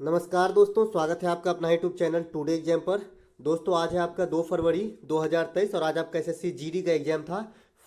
नमस्कार दोस्तों, स्वागत है आपका अपना यूट्यूब चैनल टुडे एग्जाम पर। दोस्तों आज है आपका 2 फरवरी 2023 और आज आपका एसएससी जीडी का एग्जाम था।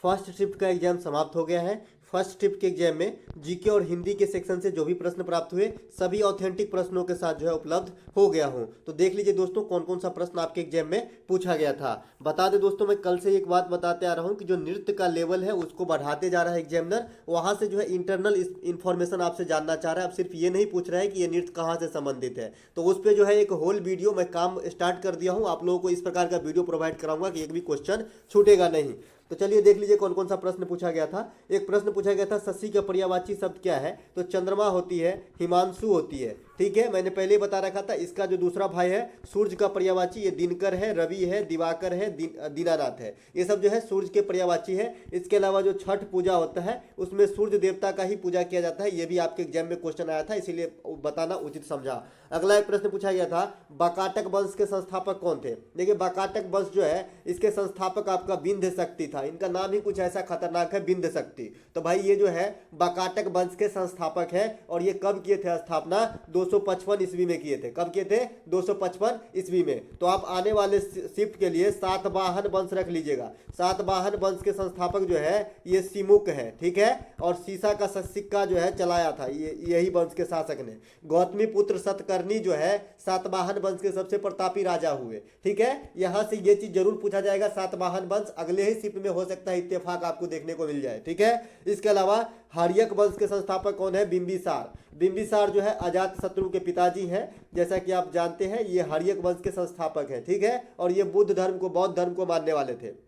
फर्स्ट शिफ्ट का एग्जाम समाप्त हो गया है। फर्स्ट शिफ्ट के एग्जाम में जीके और हिंदी के सेक्शन से जो भी प्रश्न प्राप्त हुए सभी ऑथेंटिक प्रश्नों के साथ जो है उपलब्ध हो गया हूं। तो देख लीजिए दोस्तों कौन कौन सा प्रश्न आपके एग्जाम में पूछा गया था। बता दें दोस्तों, मैं कल से एक बात बताते आ रहा हूं कि जो नृत्य का लेवल है उसको बढ़ाते जा रहा है एग्जामिनर। वहां से जो है इंटरनल इन्फॉर्मेशन आपसे जानना चाह रहा है। अब सिर्फ ये नहीं पूछ रहा है कि ये नृत्य कहाँ से संबंधित है। तो उस पर जो है एक होल वीडियो मैं काम स्टार्ट कर दिया हूँ। आप लोगों को इस प्रकार का वीडियो प्रोवाइड कराऊंगा कि एक भी क्वेश्चन छूटेगा नहीं। तो चलिए देख लीजिए कौन कौन सा प्रश्न पूछा गया था। एक प्रश्न पूछा गया था शशि का पर्यायवाची शब्द क्या है। तो चंद्रमा होती है, हिमांशु होती है, ठीक है, मैंने पहले ही बता रखा था। इसका जो दूसरा भाई है सूर्य का पर्यायवाची ये दिनकर है, रवि है, दिवाकर है, दीनानाथ है। ये सब जो है सूर्य के पर्यायवाची है। इसके अलावा जो छठ पूजा होता है उसमें सूर्य देवता का ही पूजा किया जाता है। ये भी आपके एग्जाम में क्वेश्चन आया था, इसीलिए बताना उचित समझा। अगला एक प्रश्न पूछा गया था बाकाटक वंश के संस्थापक कौन थे। देखिए बाकाटक वंश जो है इसके संस्थापक आपका विंध्य शक्ति था। इनका नाम ही कुछ ऐसा खतरनाक है, विंध्य शक्ति। तो भाई ये जो है बाकाटक वंश के संस्थापक है। और ये कब किए थे स्थापना? 255 ईस्वी में किए थे। कब किए थे? 255 ईस्वी में। तो आप आने वाले शिफ्ट के लिए सातवाहन वंश रख लीजिएगा। सातवाहन वंश के संस्थापक जो है ये सिमुक है, ठीक है। और सीसा का सिक्का जो है चलाया था यही वंश के शासक ने। गौतमी पुत्र सतकर्णी जो है सातवाहन वंश के सबसे प्रतापी राजा हुए, ठीक है। यहां से ये चीज जरूर पूछा जाएगा। सातवाहन वंश अगले ही शिफ्ट में हो सकता है इत्तेफाक आपको देखने को मिल जाए, ठीक है। इसके अलावा हर्यक वंश के संस्थापक कौन है? बिंबिसार। बिंबिसार जो है अजात शत्रु के पिताजी हैं, जैसा कि आप जानते हैं। ये हर्यक वंश के संस्थापक हैं, ठीक है। और ये बौद्ध धर्म को मानने वाले थे।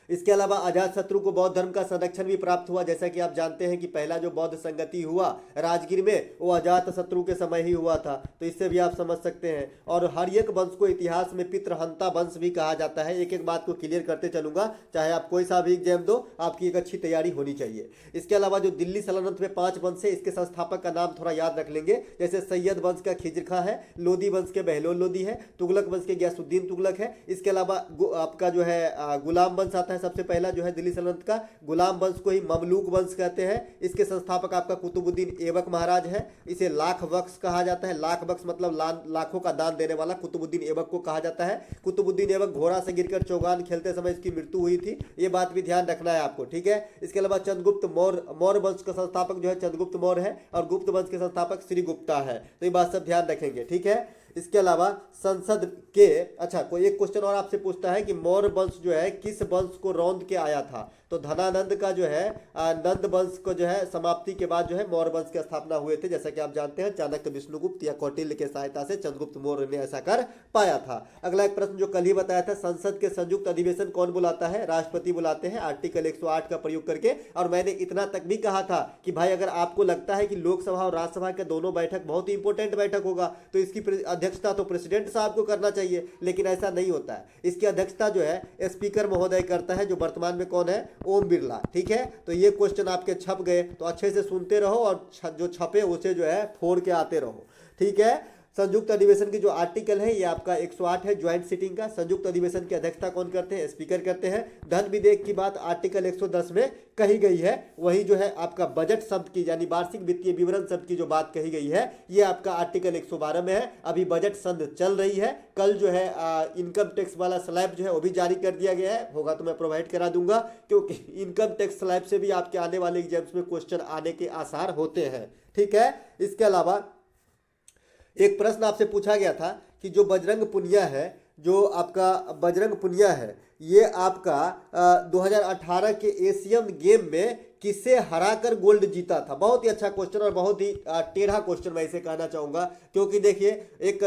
इसके अलावा अजातशत्रु को बौद्ध धर्म का संरक्षण भी प्राप्त हुआ। जैसा कि आप जानते हैं कि पहला जो बौद्ध संगति हुआ राजगीर में वो अजातशत्रु के समय ही हुआ था। तो इससे भी आप समझ सकते हैं। और हर्यक वंश को इतिहास में पितृहंता वंश भी कहा जाता है। एक एक बात को क्लियर करते चलूंगा, चाहे आप कोई सा भी एग्जाम दो, आपकी एक अच्छी तैयारी होनी चाहिए। इसके अलावा जो दिल्ली सल्तनत में 5 वंश है, इसके संस्थापक का नाम थोड़ा याद रख लेंगे। जैसे सैयद वंश का खिजर खां है, लोदी वंश के बहलोल लोदी है, तुगलक वंश के गयासुद्दीन तुगलक है। इसके अलावा आपका जो है गुलाम वंश आता है। सबसे पहला जो है दिल्ली सल्तनत का गुलाम वंश को ही ममलूक वंश कहते हैं। इसके संस्थापक आपका कुतुबुद्दीन ऐबक महाराज है। इसे लाख बख्श कहा जाता है। लाख बख्श मतलब लाखों का दान देने वाला कुतुबुद्दीन ऐबक को कहा जाता है। कुतुबुद्दीन ऐबक घोड़ा से गिरकर चौगान खेलते समय इसकी मृत्यु हुई थी। ये बात भी ध्यान रखना है आपको, ठीक है। इसके अलावा चंद्रगुप्त मौर्य वंश का संस्थापक जो है चंद्रगुप्त मौर्य है। और गुप्त वंश के संस्थापक श्रीगुप्ता है। तो ये बात सब ध्यान रखेंगे, ठीक है। इसके अलावा संसद के कोई एक क्वेश्चन और आपसे पूछता है कि मौर्य वंश जो है किस वंश को रौंद के आया था। तो धनानंद का जो है नंद वंश को जो है समाप्ति के बाद जो है मौर्य वंश की स्थापना हुए थे। जैसा कि आप जानते हैं चाणक्य, विष्णुगुप्त या कौटिल्य के सहायता से चंद्रगुप्त मौर्य ने ऐसा कर पाया था। अगला एक प्रश्न जो कल ही बताया था, संसद के संयुक्त अधिवेशन कौन बुलाता है? राष्ट्रपति बुलाते हैं आर्टिकल 108 का प्रयोग करके। और मैंने इतना तक भी कहा था कि भाई अगर आपको लगता है कि लोकसभा और राज्यसभा के दोनों बैठक बहुत ही इंपॉर्टेंट बैठक होगा तो इसकी अध्यक्षता तो प्रेसिडेंट साहब को करना चाहिए, लेकिन ऐसा नहीं होता है। इसकी अध्यक्षता जो है स्पीकर महोदय करता है, जो वर्तमान में कौन है? ओम बिरला, ठीक है। तो ये क्वेश्चन आपके छप गए, तो अच्छे से सुनते रहो और जो छपे उसे जो है फोड़ के आते रहो, ठीक है। संयुक्त अधिवेशन की जो आर्टिकल है ये आपका 108 है, ज्वाइंट सिटिंग का। संयुक्त अधिवेशन की अध्यक्षता कौन करते हैं? स्पीकर करते हैं। धन विधेयक की बात आर्टिकल 110 में कही गई है। वही जो है आपका बजट शब्द की यानी वार्षिक वित्तीय विवरण शब्द की जो बात कही गई है ये आपका आर्टिकल 112 में है। अभी बजट संध चल रही है। कल जो है इनकम टैक्स वाला स्लैब जो है वो भी जारी कर दिया गया है। होगा तो मैं प्रोवाइड करा दूंगा, क्योंकि इनकम टैक्स स्लैब से भी आपके आने वाले एग्जाम्स में क्वेश्चन आने के आसार होते हैं, ठीक है। इसके अलावा एक प्रश्न आपसे पूछा गया था कि जो बजरंग पुनिया है, जो आपका बजरंग पुनिया है, ये आपका 2018 के एशियन गेम में किसे हराकर गोल्ड जीता था। बहुत ही अच्छा क्वेश्चन और बहुत ही टेढ़ा क्वेश्चन मैं इसे कहना चाहूंगा, क्योंकि देखिए एक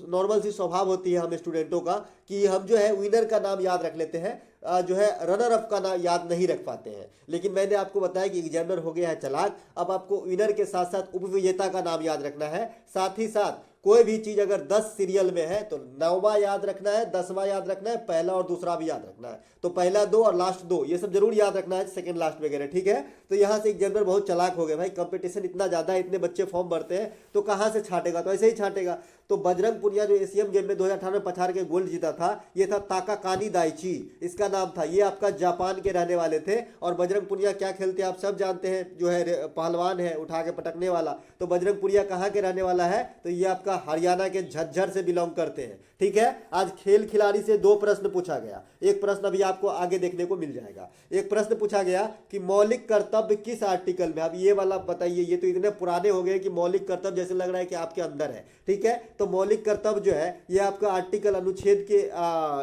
नॉर्मल सी स्वभाव होती है हम स्टूडेंटों का कि हम जो है विनर का नाम याद रख लेते हैं, जो है रनर अप का नाम याद नहीं रख पाते हैं। लेकिन मैंने आपको बताया कि एग्जामिनर हो गया है चालाक। अब आपको विनर के साथ साथ उपविजेता का नाम याद रखना है। साथ ही साथ कोई भी चीज अगर 10 सीरियल में है तो 9वां याद रखना है, 10वां याद रखना है, पहला और दूसरा भी याद रखना है। तो पहला 2 और लास्ट 2 ये सब जरूर याद रखना है, सेकंड लास्ट वगैरह, ठीक है। तो यहाँ से एग्जामिनर बहुत चालाक हो गए भाई, कंपटीशन इतना ज्यादा है, इतने बच्चे फॉर्म भरते हैं तो कहाँ से छांटेगा? तो ऐसे ही छांटेगा। तो बजरंग पुनिया जो एशियन गेम में 2018 में पछाड़ के गोल्ड जीता था, ये था ताकाकानी दाइची, इसका नाम था। ये आपका जापान के रहने वाले थे। और बजरंग पुनिया क्या खेलते हैं आप सब जानते हैं, जो है पहलवान है उठा के पटकने वाला। तो बजरंग पुनिया कहाँ के रहने वाला है, तो ये आपका हरियाणा के झज्जर से बिलोंग करते हैं। ठीक है, आज खेल खिलाड़ी से 2 प्रश्न पूछा गया। एक प्रश्न अभी आपको आगे देखने को मिल जाएगा। एक प्रश्न पूछा गया कि मौलिक कर्तव्य किस आर्टिकल में, अब ये वाला बताइए, ये तो इतने पुराने हो गए कि मौलिक कर्तव्य जैसे लग रहा है कि आपके अंदर है। ठीक है, तो मौलिक कर्तव्य जो है ये आपका आर्टिकल अनुच्छेद के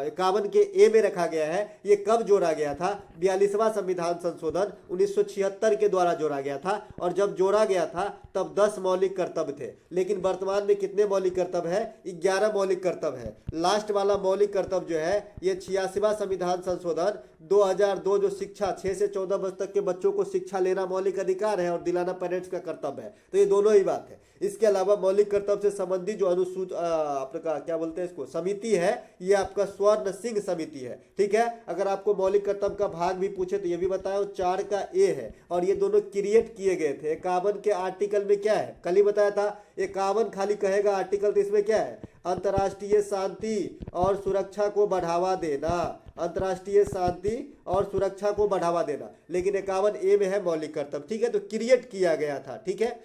51 के ए में रखा गया है। ये कब जोड़ा गया था, 42वां संविधान संशोधन 1976 के द्वारा जोड़ा गया था। और जब जोड़ा गया था तब 10 मौलिक कर्तव्य थे, लेकिन वर्तमान में कितने मौलिक कर्तव्य है, 11 मौलिक कर्तव्य है। लास्ट वाला मौलिक कर्तव्य जो है ये 86वां संविधान संशोधन 2002 जो शिक्षा 6 से 14 वर्ष तक के बच्चों को शिक्षा लेना मौलिक अधिकार है और दिलाना पेरेंट्स का कर्तव्य है। तो ये दोनों ही बात है। इसके अलावा मौलिक कर्तव्य से संबंधित जो अनुसूचित आपका क्या बोलते हैं इसको समिति है, ये आपका स्वर्ण सिंह समिति है। ठीक है, अगर आपको मौलिक कर्तव्य का भाग भी पूछे तो ये भी बताया 4 का ए है। और ये दोनों क्रिएट किए गए थे 51 के आर्टिकल में। क्या है, कल ही बताया था 51 खाली कहेगा आर्टिकल, तो इसमें क्या है, अंतर्राष्ट्रीय शांति और सुरक्षा को बढ़ावा देना, अंतर्राष्ट्रीय शांति और सुरक्षा को बढ़ावा देना। लेकिन 51 ए में है मौलिक कर्तव्य। ठीक है, तो क्रिएट किया गया था। ठीक है,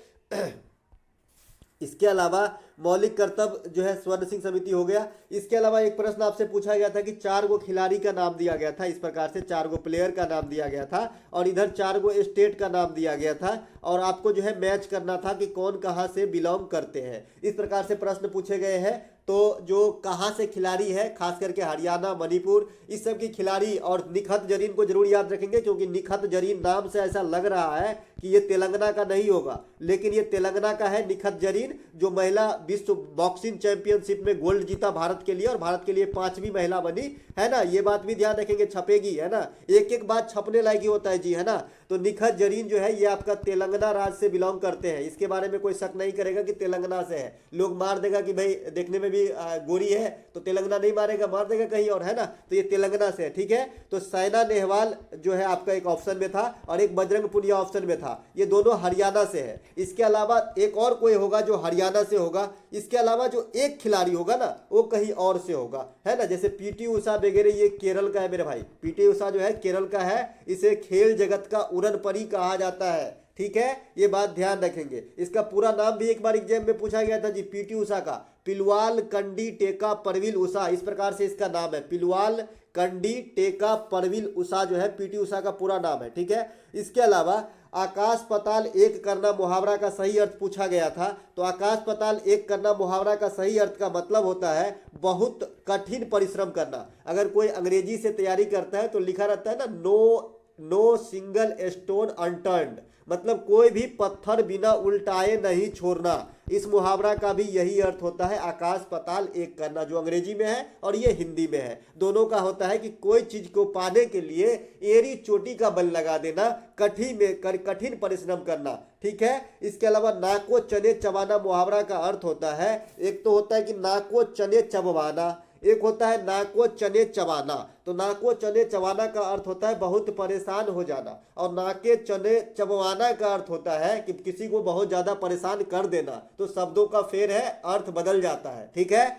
इसके अलावा मौलिक कर्तव्य जो है स्वर्ण सिंह समिति हो गया। इसके अलावा एक प्रश्न आपसे पूछा गया था कि 4 गो खिलाड़ी का नाम दिया गया था, इस प्रकार से 4 गो प्लेयर का नाम दिया गया था और इधर 4 गो स्टेट का नाम दिया गया था। और आपको जो है मैच करना था कि कौन कहां से बिलोंग करते हैं। इस प्रकार से प्रश्न पूछे गए हैं। तो जो कहां से खिलाड़ी है, खास करके हरियाणा, मणिपुर, इस सब की खिलाड़ी, और निखत जरीन को जरूर याद रखेंगे क्योंकि निखत जरीन नाम से ऐसा लग रहा है कि ये तेलंगाना का नहीं होगा, लेकिन ये तेलंगाना का है। निखत जरीन जो महिला विश्व बॉक्सिंग चैंपियनशिप में गोल्ड जीता भारत के लिए और भारत के लिए 5वीं महिला बनी है ना। ये बात भी ध्यान रखेंगे, छपेगी है ना, एक एक बात छपने लायक ही होता है जी, है ना। तो निखत जरीन जो है ये आपका तेलंगाना राज्य से बिलोंग करते हैं। इसके बारे में कोई शक नहीं करेगा कि तेलंगाना से है। लोग मार देगा कि भाई देखने में भी गोरी है तो तेलंगाना नहीं मारेगा, मार देगा कहीं और, है ना। तो ये तेलंगाना से है। ठीक है, तो साइना नेहवाल जो है आपका एक ऑप्शन में था और एक बजरंग पुनिया ऑप्शन में था। ये दोनों हरियाणा से है। इसके अलावा एक और कोई होगा जो हरियाणा से होगा। इसके अलावा जो एक खिलाड़ी होगा ना वो कहीं और से होगा, है ना। जैसे पीटी उषा वगैरह ये केरल का है मेरे भाई। पीटी उषा जो है केरल का है। इसे खेल जगत का उड़न परी कहा जाता है। ठीक है, ये बात ध्यान रखेंगे। इसका पूरा नाम भी एक बार एग्जाम में पूछा गया था जी, पीटी उषा का पिलवाल कंडी टेका परवील उषा, इस प्रकार से इसका नाम है। पिलवाल कंडी टेका परवील उषा जो है पीटी उषा का पूरा नाम है। ठीक है, इसके अलावा आकाश पताल एक करना मुहावरा का सही अर्थ पूछा गया था। तो आकाश पताल एक करना मुहावरा का सही अर्थ का मतलब होता है बहुत कठिन परिश्रम करना। अगर कोई अंग्रेजी से तैयारी करता है तो लिखा रहता है ना नो सिंगल स्टोन अनटर्न्ड, मतलब कोई भी पत्थर बिना उल्टाए नहीं छोड़ना। इस मुहावरा का भी यही अर्थ होता है, आकाश पताल एक करना, जो अंग्रेजी में है और ये हिंदी में है। दोनों का होता है कि कोई चीज को पाने के लिए एड़ी चोटी का बल लगा देना, कठिन परिश्रम करना। ठीक है, इसके अलावा नाको चने चबाना मुहावरा का अर्थ होता है, एक तो होता है कि नाको चने चबवाना, एक होता है नाको चने चबाना। तो नाको चने चबाना का अर्थ होता है बहुत परेशान हो जाना, और नाके चने चबवाना का अर्थ होता है कि किसी को बहुत ज्यादा परेशान कर देना। तो शब्दों का फेर है, अर्थ बदल जाता है। ठीक है,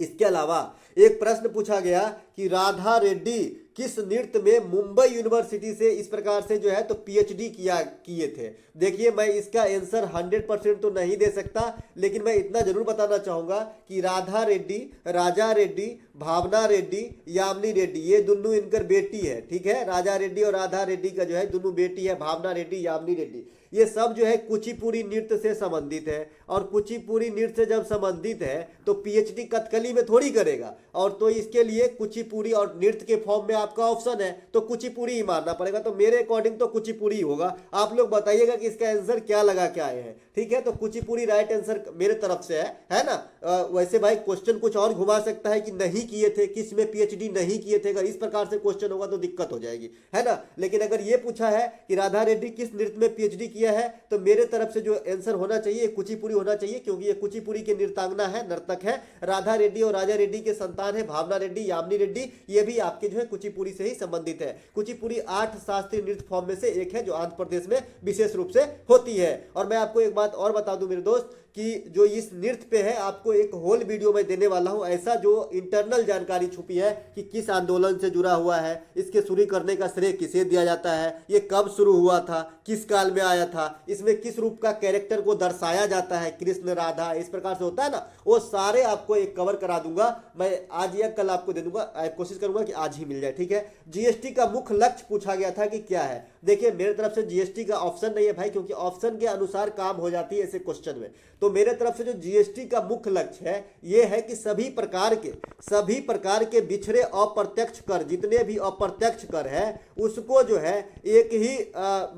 इसके अलावा एक प्रश्न पूछा गया कि राधा रेड्डी किस नृत्य में मुंबई यूनिवर्सिटी से इस प्रकार से जो है तो पीएचडी किए थे। देखिए, मैं इसका आंसर 100% तो नहीं दे सकता, लेकिन मैं इतना जरूर बताना चाहूंगा कि राधा रेड्डी, राजा रेड्डी, भावना रेड्डी, यामिनी रेड्डी, ये दोनों इनकर बेटी है। ठीक है, राजा रेड्डी और राधा रेड्डी का जो है दोनों बेटी है, भावना रेड्डी, यामिनी रेड्डी। ये सब जो है कुचिपुड़ी नृत्य से संबंधित है, और कुचिपुड़ी नृत्य से जब संबंधित है तो पीएचडी कथकली में थोड़ी करेगा, और तो इसके लिए कुचिपुड़ी और नृत्य के फॉर्म में आपका ऑप्शन है तो कुचिपुड़ी ही मानना पड़ेगा। तो मेरे अकॉर्डिंग तो कुचिपुड़ी होगा। आप लोग बताइएगा कि इसका आंसर क्या लगा के आए हैं। ठीक है, तो कुचिपुड़ी राइट आंसर मेरे तरफ से है ना। वैसे भाई क्वेश्चन कुछ और घुमा सकता है कि नहीं किए थे, किस में पीएचडी नहीं किए थे। अगर इस प्रकार से क्वेश्चन होगा तो दिक्कत हो जाएगी, है ना। लेकिन अगर ये पूछा है कि राधा रेड्डी किस नृत्य में पीएचडी किया है, तो मेरे तरफ से जो आंसर होना चाहिए कुचिपुड़ी होना चाहिए, क्योंकि ये कुचिपुड़ी के नृत्यांगना है, नर्तक है। राधा रेड्डी और राजा रेड्डी के संतान है, भावना रेड्डी, यामिनी रेड्डी, ये भी आपके जो है कुचिपुड़ी से ही संबंधित है। कुचिपुड़ी 8 शास्त्रीय नृत्य फॉर्म में से एक है जो आंध्र प्रदेश में विशेष रूप से होती है। और मैं आपको एक बात और बता दूं मेरे दोस्त कि जो इस नृत्य पे है आपको एक होल वीडियो में देने वाला हूं, ऐसा जो इंटरनल जानकारी छुपी है कि किस आंदोलन से जुड़ा हुआ है, इसके शुरू करने का श्रेय किसे दिया जाता है, ये कब शुरू हुआ था, किस काल में आया था, इसमें किस रूप का कैरेक्टर को दर्शाया जाता है, कृष्ण राधा इस प्रकार से होता है ना, वो सारे आपको एक कवर करा दूंगा मैं आज या कल आपको दे दूंगा। कोशिश करूंगा कि आज ही मिल जाए, ठीक है। जीएसटी का मुख्य लक्ष्य पूछा गया था कि क्या है। देखिए मेरे तरफ से जीएसटी का ऑप्शन नहीं है भाई, क्योंकि ऑप्शन के अनुसार काम हो जाती है ऐसे क्वेश्चन में। तो मेरे तरफ से जो जीएसटी का मुख्य लक्ष्य है ये है कि सभी प्रकार के बिछड़े अप्रत्यक्ष कर, जितने भी अप्रत्यक्ष कर है उसको जो है एक ही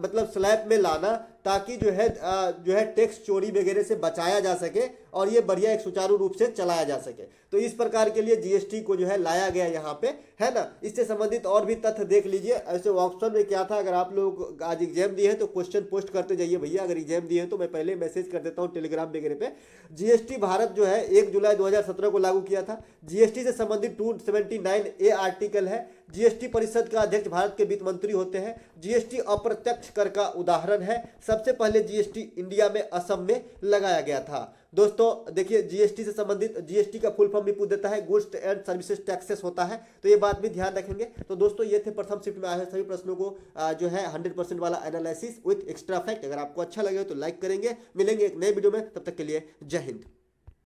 मतलब स्लैब में लाना, ताकि जो है टैक्स चोरी वगैरह से बचाया जा सके और ये बढ़िया एक सुचारू रूप से चलाया जा सके। तो इस प्रकार के लिए जीएसटी को जो है लाया गया यहाँ पे, है ना। इससे संबंधित और भी तथ्य देख लीजिए। ऐसे ऑप्शन में क्या था, अगर आप लोग आज एग्जाम दिए हैं तो क्वेश्चन पोस्ट करते जाइए भैया, अगर एग्जाम दिए हैं तो मैं पहले मैसेज कर देता हूँ टेलीग्राम वगैरह पे। जीएसटी भारत जो है 1 जुलाई 2017 को लागू किया था। जीएसटी से संबंधित 279A आर्टिकल है। जीएसटी परिषद का अध्यक्ष भारत के वित्त मंत्री होते हैं। जीएसटी अप्रत्यक्ष कर का उदाहरण है। सबसे पहले जीएसटी इंडिया में असम में लगाया गया था। दोस्तों देखिए जीएसटी से संबंधित, जीएसटी का फुल फॉर्म भी पूछ देता है, गुड्स एंड सर्विसेज टैक्सेस होता है, तो ये बात भी ध्यान रखेंगे। तो दोस्तों ये थे प्रथम शिफ्ट में आए हुए सभी प्रश्नों को जो है 100% वाला एनालिसिस विथ एक्स्ट्रा फैक्ट। अगर आपको अच्छा लगे तो लाइक करेंगे। मिलेंगे एक नए वीडियो में, तब तक के लिए जय हिंद।